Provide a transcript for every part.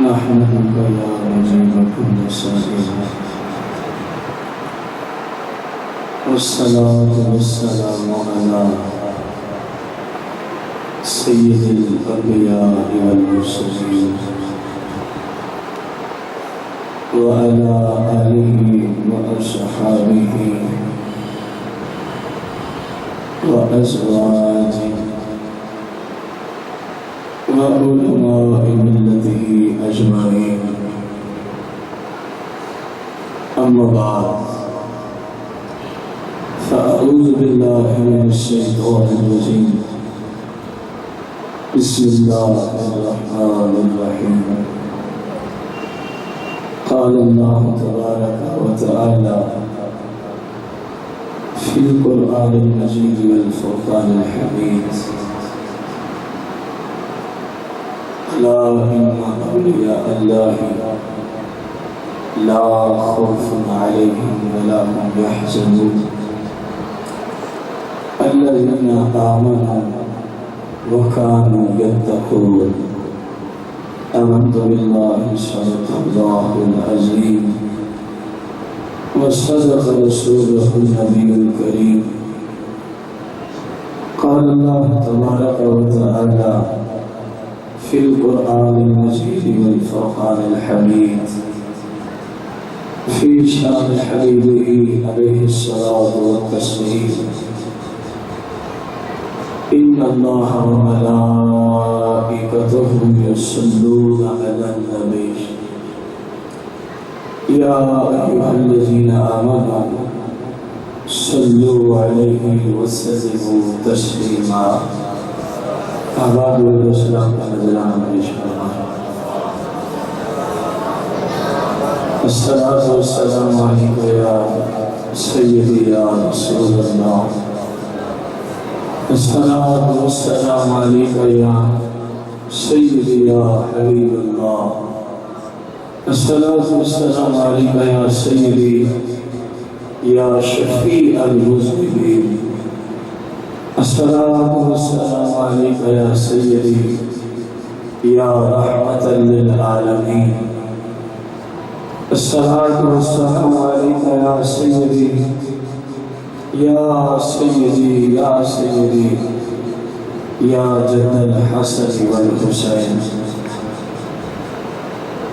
نحمدك يا مجيب كل سائل والصلاة والسلام على سيد الأنبياء والمرسلين وعلى آله وأصحابه وأزواجه وعلماء ملته أجمعين. أما بعد، فأعوذ بالله من الشيطان الرجيم. بسم الله الرحمن الرحيم. قال الله تبارك وتعالى في القرآن المجيد والفرقان الحميد: ألا إن أولياء الله لا خوف عليهم ولا هم يحزنون الذين آمنوا وكانوا يتقون. آمنت بالله صدق الله العظيم وصدق رسوله النبي الكريم. قال الله تبارك وتعالى في القرآن المجيد والفرقان الحميد في شان حبيبه عليه الصلاة والتسليم: إن الله وملائكته يصلون على النبي يا أيها الذين آمنوا صلوا عليه وسلموا تسليما. آباد والسلام على الصلاة والسلام عليك يا سيدي يا رسول الله. الصلاة والسلام عليك يا سيدي يا حبيب الله. الصلاة والسلام عليك يا سيدي يا شفيع المذنبين. الصلاة والسلام عليك يا سيدي يا رحمة للعالمين. الصلاة والسلام عليك يا سيدي يا سيدي يا سيدي يا جد الحسن والحسين.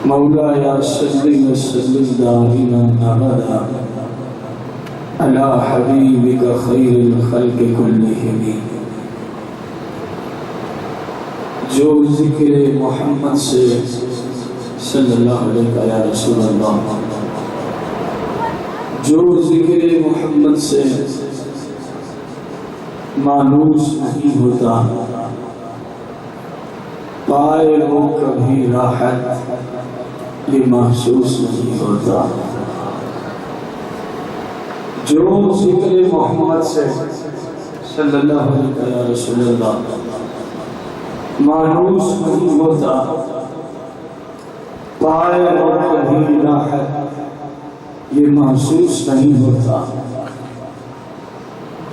مولاي صل وسلم دائما أبدا على حبيبك خير الخلق كلهم. جو ذکر محمد سے صلی اللہ علیہ یا رسول اللہ، جو ذکر محمد سے مانوس نہیں ہوتا، پائے وہ کبھی راحت یہ محسوس نہیں ہوتا. جو ذکر محمد سے صلی اللہ علیہ یا رسول اللہ مانوس نہیں ہوتا، پائے وہ کبھی راحت یہ محسوس نہیں ہوتا.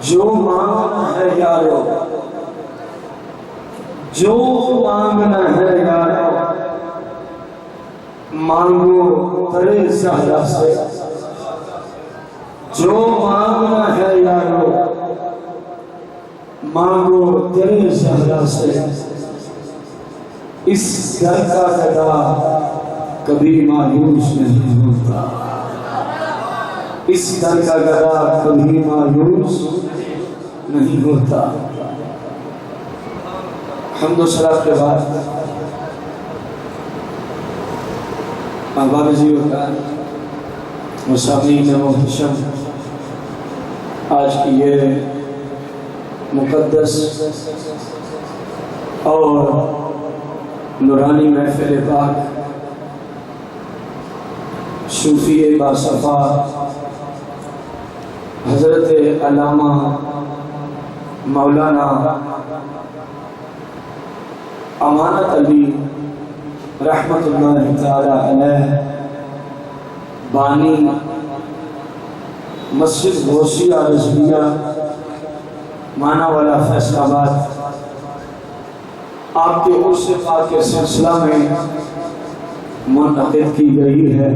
جو مانگنا ہے یارو، جو مانگنا ہے یارو، مانگو ترے زہرا سے. جو مانگنا ہے یارو، مانگو ترے زہرا سے. اس گھر کا گدا کبھی مایوس نہیں ہوتا، اس در کا گدا کبھی مایوس نہیں ہوتا. حمد و صلاۃ کے بعد احباب عزیز و مسامعین محتشم، آج کی یہ مقدس اور نورانی محفل پاک صوفی باصفا حضرت علامہ مولانا امانت علی رحمت اللہ تعالی علیہ بانی مسجد غوثیہ رضویہ مانا والا فیصل آباد، آپ کے عرص پاک کے سلسلہ میں منعقد کی گئی ہے۔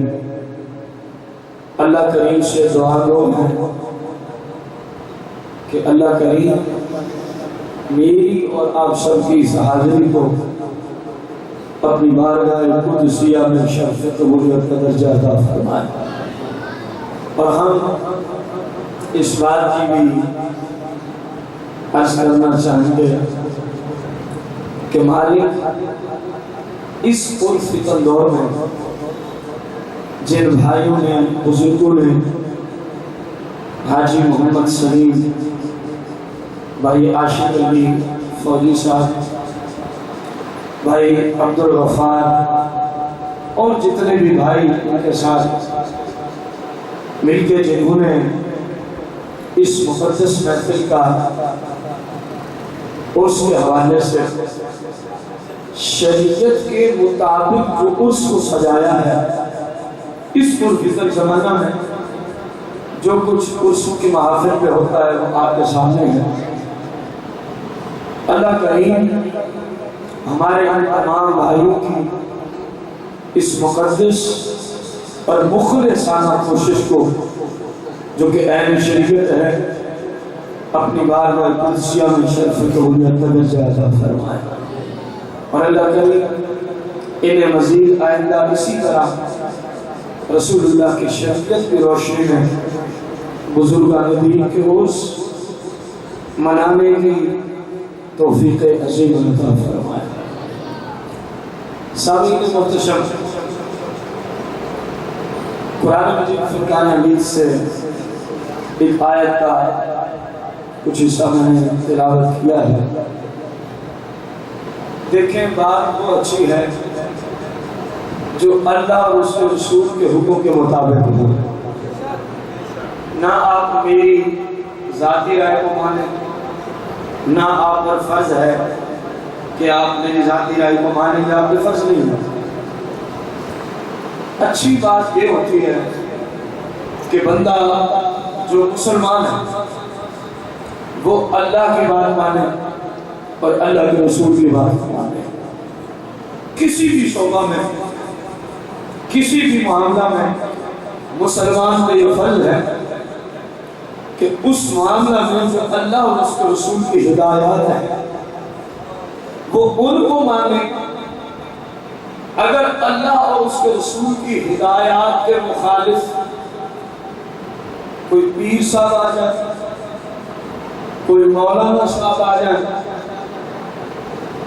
اللہ کریم سے دعا گو ہے کہ اللہ کریم میری اور آپ سب کی اس حاضری کو اپنی بارگاہ قدسیہ میں شرف قبولیت کا درجہ عطا فرمائے، اور ہم اس بات کی بھی عرض کرنا چاہیں گے کہ مالک اس پرفتن دور میں جن بھائیوں نے، بزرگوں نے، حاجی محمد سلیم بھائی عاشق علی فوجی صاحب، بھائی عبد الغفار اور جتنے بھی بھائی ان کے ساتھ مل کے جنہوں نے اس مقدس محفل کا عرس کے حوالے سے شریعت کے مطابق جو عرس کو سجایا ہے، اس پرفتن زمانہ میں جو کچھ عرسوں کی محافل پہ ہوتا ہے وہ آپ کے سامنے ہے۔ اللہ کریم ہمارے ان تمام بھائیوں کی اس مقدس اور مخلصانہ کوشش کو جو کہ عین شریعت ہے اپنی بارگاہ قدسیہ میں شرف قبولیت کا درجہ عطا فرمائے، اور اللہ کریم انہیں مزید آئندہ اسی طرح رسول اللہ کی شریعت کی روشنی میں بزرگان دین کے عرس منانے کی توفیق عظیم عطا فرمائے۔ سامعین محتشم، قرآن مجید فرقان حمید سے ایک آیت کا کچھ حصہ میں نے تلاوت کیا ہے۔ دیکھیں، بات وہ اچھی ہے جو اللہ اور اس کے رسول کے حکم کے مطابق ہو، نہ آپ میری ذاتی رائے کو مانیں، نہ آپ پر فرض ہے کہ آپ میری ذاتی رائے کو مانیں گے، آپ پر فرض نہیں ہے۔ اچھی بات یہ ہوتی ہے کہ بندہ جو مسلمان ہے وہ اللہ کی بات مانے اور اللہ کے رسول کی بات مانے۔ کسی بھی شعبہ میں، کسی بھی معاملہ میں مسلمان کا یہ فرض ہے کہ اس معاملہ میں جو اللہ اور اس کے رسول کی ہدایات ہیں وہ ان کو مانے۔ اگر اللہ اور اس کے رسول کی ہدایات کے مخالف کوئی پیر صاحب آ جائے، کوئی مولانا صاحب آ جائے،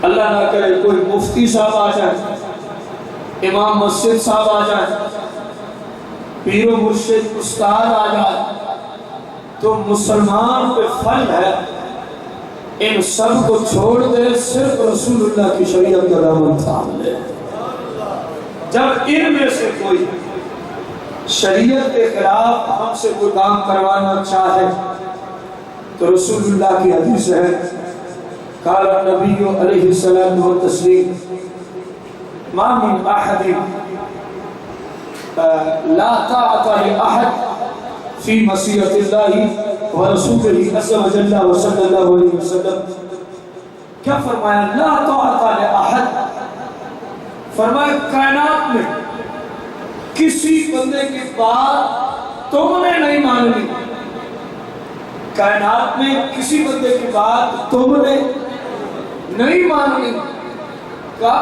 اللہ نہ کرے کوئی مفتی صاحب آ جائے، امام مسجد صاحب آ جائے، پیر و مرشد استاد آ جائے، تو مسلمان پہ فرض ہے ان سب کو چھوڑ دے، صرف رسول اللہ کی شریعت کا دامن تھام لے۔ جب ان میں سے کوئی شریعت کے خلاف ہم سے کوئی کام کروانا چاہے تو رسول اللہ کی حدیث ہے، قال النبی علیہ السلام والتسلیم، ما من احد لا طاعت لأحد فی معصیت اللہ ورسولہ عز وجل وصلی اللہ علیہ وسلم۔ کیا فرمایا؟ لا طاعت لأحد، فرمایا کائنات میں کسی بندے کی بات تم نے نہیں ماننی، کائنات میں کسی بندے کی بات تم نے نہیں ماننی، کا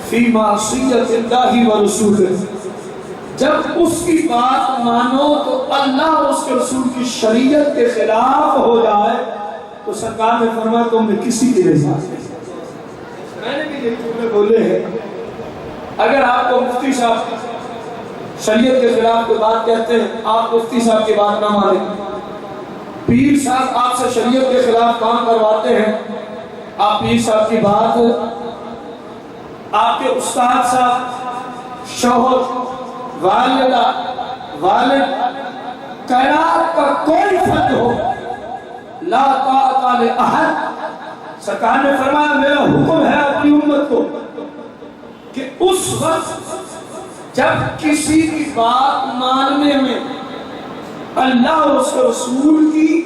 فی معصیت اللہ ورسولہ، جب اس کی بات مانو تو اللہ اور اس کے رسول کی شریعت کے خلاف ہو جائے تو سرکار نے فرمایا تم نے کسی کی نہیں مانی۔ میں نے بھی یہ جملے بولے ہیں، اگر آپ کو مفتی صاحب شریعت کے خلاف کوئی بات کہتے ہیں، آپ مفتی صاحب کی بات نہ مانیں۔ پیر صاحب آپ سے شریعت کے خلاف کام کرواتے ہیں، آپ پیر صاحب کی بات، آپ کے استاد صاحب، شوہر، والدہ، والد، کائنات کا کوئی فرد ہو، لا طاعت لأحد، سرکار نے فرمایا میرا حکم ہے اپنی امت کو کہ اس وقت جب کسی کی بات ماننے میں اللہ اور اس کے رسول کی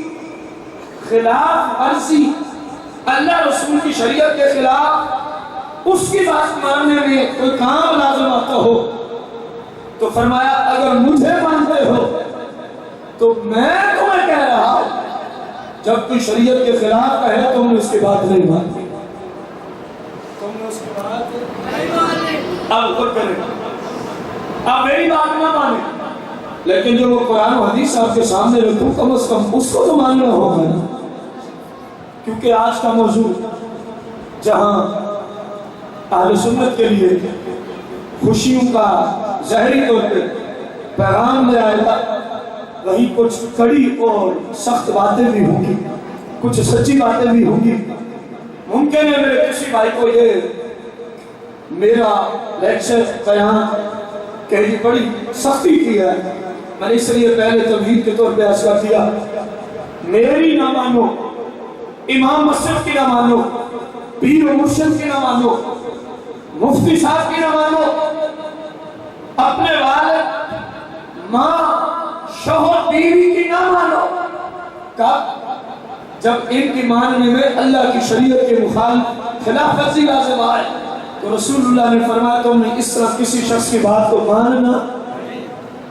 خلاف ورزی، اللہ رسول کی شریعت کے خلاف اس کی بات ماننے میں کوئی کام لازم آتا ہو تو فرمایا اگر مجھے مانتے ہو تو میں تمہیں کہہ رہا ہوں جب کوئی شریعت کے خلاف کہے تم نے اس کی بات نہیں مانی، تم نے اس کی بات نہیں مانی، اب خود کریں اب میری بات نہ مانے، لیکن جو وہ قرآن و حدیث آپ کے سامنے رکھوں کم از کم اس کو تو ماننا ہوگا نا، کیونکہ آج کا موضوع جہاں اہل سنت کے لیے خوشیوں کا ظاہری طور پہ پیغام میں آئے گا، وہی کچھ کڑی اور سخت باتیں بھی ہوں گی، کچھ سچی باتیں بھی ہوں گی۔ ممکن ہے میرے کسی بھائی کو یہ میرا لیکچر بیان کہ یہ بڑی سختی کی ہے، میں نے اس لیے پہلے تمہید کے طور پہ عرض کر دیا، میری نہ مانو، امام مسجد کی نہ مانو، پیر و مرشد کی نہ مانو، مفتی صاحب کی نہ مانو، اپنے والد، ماں، شوہر، بیوی کی نہ مانو۔ کب؟ جب ان کی ماننے میں اللہ کی شریعت کے مخالف خلاف ورزی لازم آئے تو رسول اللہ نے فرمایا تم نے اس طرح کسی شخص کی بات کو ماننا۔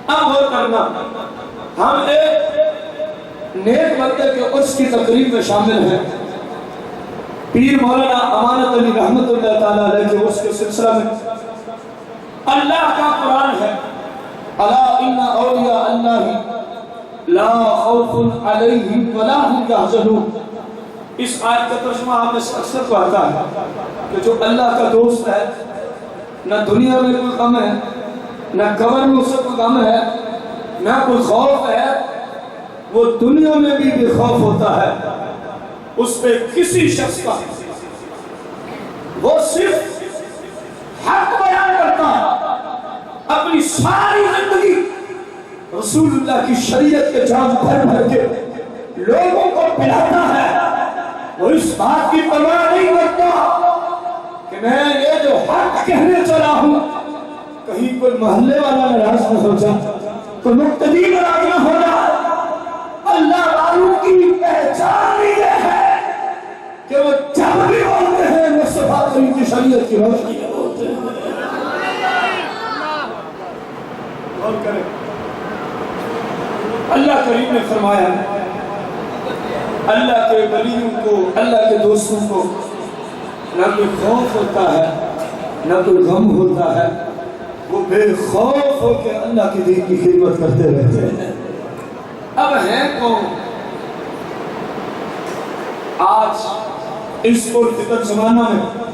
اب غور کرنا، ہم ایک نیک بندے کے عرس کی تقریب میں شامل ہیں، پیر مولانا امانت علی رحمت اللہ تعالیٰ علیہ کے عرس کے سلسلہ میں۔ اللہ کا قرآن ہے، الا ان اولیاء اللہ لا خوف علیہم ولا هم یحزنون۔ اس آیت کا ترجمہ آپ میں اکثر کو آتا ہے کہ جو اللہ کا دوست ہے نہ دنیا میں کوئی غم ہے، نہ قبر میں اسے کوئی غم ہے، نہ کوئی خوف ہے، وہ دنیا میں بھی بے خوف ہوتا ہے، اس پہ کسی شخص کا وہ صرف حق بیان کرتا ہے، اپنی ساری زندگی رسول اللہ کی شریعت کے جام بھر بھر کے لوگوں کو پلاتا ہے، وہ اس بات کی پرواہ نہیں کرتا کہ میں یہ جو حق کہنے چلا ہوں کہیں کوئی محلے والا ناراض نہ ہو جائے، کوئی مقتدی ناراض نہ ہو جائے۔ اللہ والوں کی پہچان یہ ہے کہ وہ جب بھی بولتے ہیں مصطفیٰ کریم کی شریعت کی روشنی میں بولتے ہیں۔ اور کریں اللہ کریم نے فرمایا اللہ کے ولیوں کو، اللہ کے دوستوں کو نہ کوئی خوف ہوتا ہے نہ کوئی غم ہوتا ہے، وہ بے خوف ہو کے اللہ کی دین کی خدمت کرتے رہتے ہیں۔ اب ہیں کون آج اس پرفتن زمانہ میں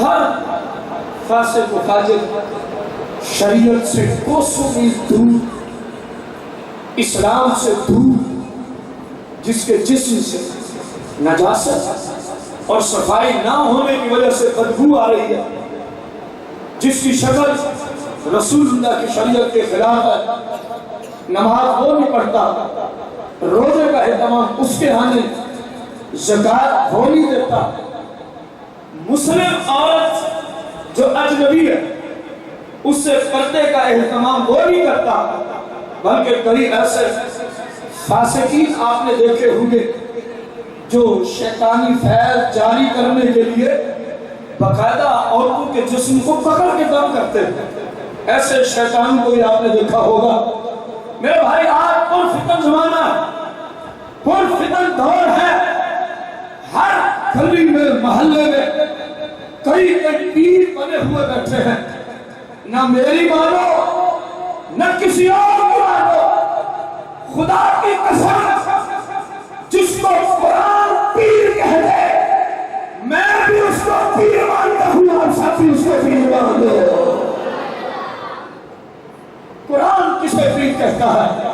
ہر فاسق و فاجر شریعت سے کوسوں میل دور، اسلام سے دور، جس کے جسم سے نجاست اور صفائی نہ ہونے کی وجہ سے بدبو آ رہی ہے، جس کی شکل رسول اللہ کی شریعت کے خلاف ہے، نماز وہ نہیں پڑھتا، روزے کا اہتمام اس کے ہاں نہیں، زکوٰۃ وہ نہیں دیتا، مسلم عورت جو اجنبی ہے اس سے پردے کا اہتمام وہ نہیں کرتا، بلکہ کئی ایسے فاسقین آپ نے دیکھے ہوں گے جو شیطانی فیض جاری کرنے کے لیے باقاعدہ عورتوں کے جسم کو پکڑ کے دم کرتے ہیں، ایسے شیطان کو بھی آپ نے دیکھا ہوگا۔ میرے بھائی آج پرفتن زمانہ، پرفتن دور ہے، ہر گلی میں محلے میں کئی پیر بنے ہوئے بیٹھے ہیں، نہ میری مانو نہ کسی اور کی مانو، خدا کی قسم جس کو قرآن پیر کہہ دے میں بھی اس کو پیر مانتا ہوں اور ساتھی اس کو پیر مان دو۔ قرآن کسے پیر کہتا ہے؟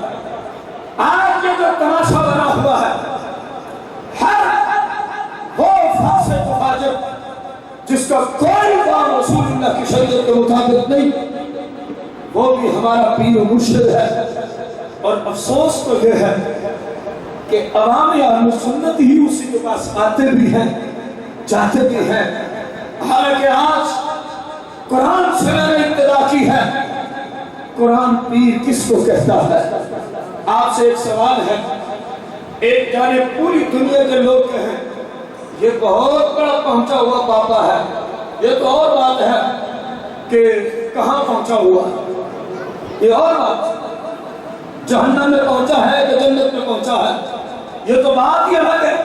آج یہ جو تماشا بنا ہوا ہے، ہر وہ فاسق و فاجر جس کا کوئی کام رسول اللہ کی شریعت کے مطابق نہیں، وہ بھی ہمارا پیر و مرشد ہے۔ اور افسوس تو یہ ہے کہ عوام اہل سنت ہی اسی کے پاس آتے بھی ہیں جاتے بھی ہیں، حالانکہ آج قرآن سے میں نے ابتدا کی ہے، قرآن پیر کس کو کہتا ہے؟ آپ سے ایک سوال ہے، ایک جانب پوری دنیا کے لوگ کہیں یہ بہت بڑا پہنچا ہوا پاپا ہے، یہ تو اور بات ہے کہ کہاں پہنچا ہوا ہے، یہ اور بات جہنم میں پہنچا ہے کہ جنت میں پہنچا ہے، یہ تو بات ہی الگ ہے۔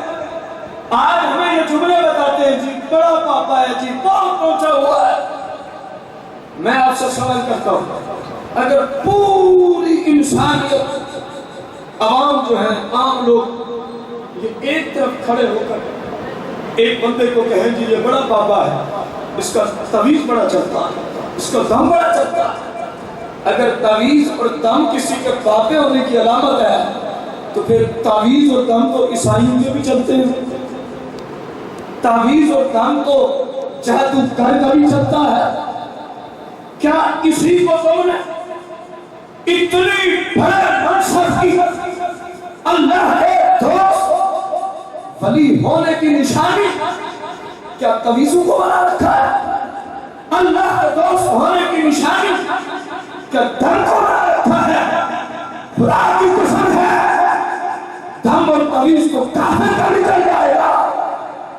آج ہمیں یہ جملے بتاتے ہیں جی بڑا پاپا ہے جی بہت پہنچا ہوا ہے۔ میں آپ سے سوال کرتا ہوں، اگر پوری انسانیت عوام جو ہیں عام لوگ یہ ایک طرف کھڑے ہو کر ایک بندے کو کہیں جی یہ بڑا پاپا ہے، اس کا تعویذ بڑا چلتا ہے، اس کا دم بڑا چلتا ہے، اگر تعویذ اور دم کسی کے پاپے ہونے کی علامت ہے تو پھر تعویذ اور دم تو عیسائیوں کے بھی چلتے ہیں، تعویذ اور دم تو جادوگر کا بھی چلتا ہے۔ کیا کسی کو تم نے اتنی بڑے منصب کی اللہ کے دوست ولی ہونے کی نشانی کیا تعویذوں کو بنا رکھا ہے؟ اللہ کے دوست ہونے کی نشانی کیا دم کو بنا رکھا ہے؟ خدا کی قسم ہے دم اور تعویذ کو کافر کا نکل جائے گا،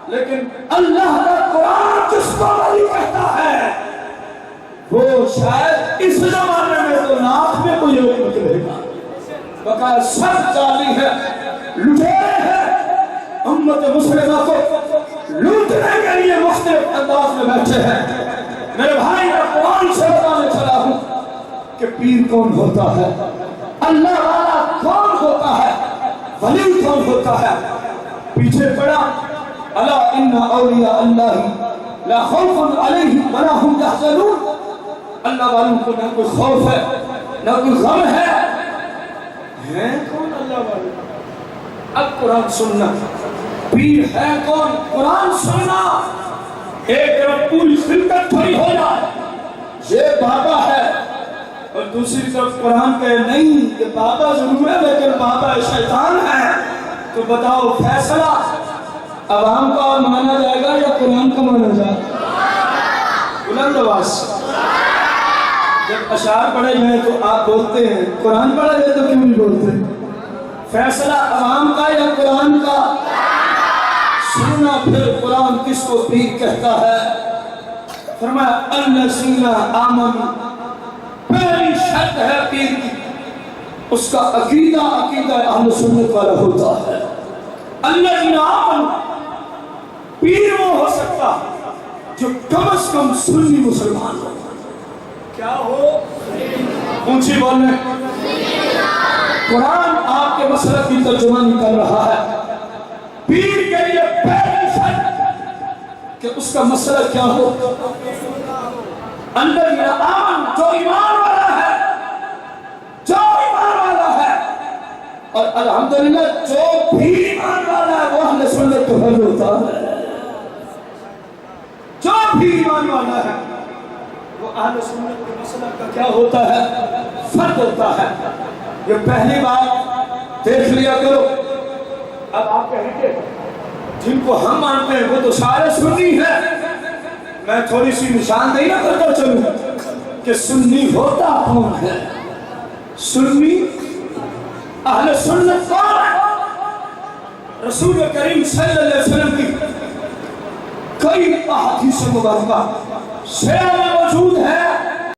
لیکن اللہ کا قرآن جس کو ولی کہتا ہے وہ شاید اس زمانے میں تو لاکھ میں کوئی ولی نکلے گا، بقا سب جعلی ہے، لٹیرے ہیں، امت مسلمہ کو لوٹنے کے لیے مختلف انداز میں بیٹھے ہیں۔ میرے بھائی میں قرآن سے بتانے چلا ہوں کہ پیر کون ہوتا ہے، اللہ والا کون ہوتا ہے، ولی کون ہوتا ہے۔ پیچھے پڑا الا ان اولیاء اللہ لا خوف علیہم ولا هم یحزنون، اللہ والوں کو نہ کوئی خوف ہے نہ کوئی غم ہے۔ ہیں کون اللہ والے؟ اب قرآن سننا، پیر ہے کون؟ قرآن سننا۔ ایک طرف پوری خلقت کھڑی ہو جائے یہ بابا ہے، اور دوسری طرف قرآن کہے نہیں یہ بابا ضرور ہے لیکن بابا شیطان ہے، تو بتاؤ فیصلہ عوام کا مانا جائے گا یا قرآن کا مانا جائے گا؟ بلند آواز جب اشعار پڑھے جائیں تو آپ بولتے ہیں، قرآن پڑھا جائے تو کیوں نہیں بولتے؟ فیصلہ عوام کا یا قرآن کا؟ سننا پھر قرآن کس کو پیر کہتا ہے۔ فرمایا الذین آمنوا، پہلی شرط ہے پیر کی اس کا عقیدہ اہل سنت والا ہوتا ہے۔ الذین آمنوا، پیر وہ ہو سکتا جو کم از کم سنی مسلمان ہو۔ کیا ہو؟ اونچی بولنے۔ قرآن آپ کے مسئلہ کی ترجمانی کر رہا ہے۔ پیر کے لیے پہلی شرط کہ اس کا مسئلہ کیا ہو؟ الذین آمنوا، جو ایمان والا ہے، جو ایمان والا ہے، اور الحمدللہ جو بھی ایمان والا ہے وہ اہل سنت کا حل ہوتا ہے۔ جو بھی ایمان والا ہے وہ اہل سنت کے مسئلہ کا کیا ہوتا ہے؟ فرد ہوتا ہے۔ یہ پہلی بات دیکھ لیا کرو۔ اب آپ کہیں گے جن کو ہم مانتے ہیں وہ تو سارے سنی ہیں، میں تھوڑی سی نشاندہی نہ کرتا چلوں کہ سنی ہوتا کون ہے؟ سنی اہل سنت کون ہے؟ رسول کریم صلی اللہ علیہ وسلم کی کئی احادیث مبارکہ سے موجود ہے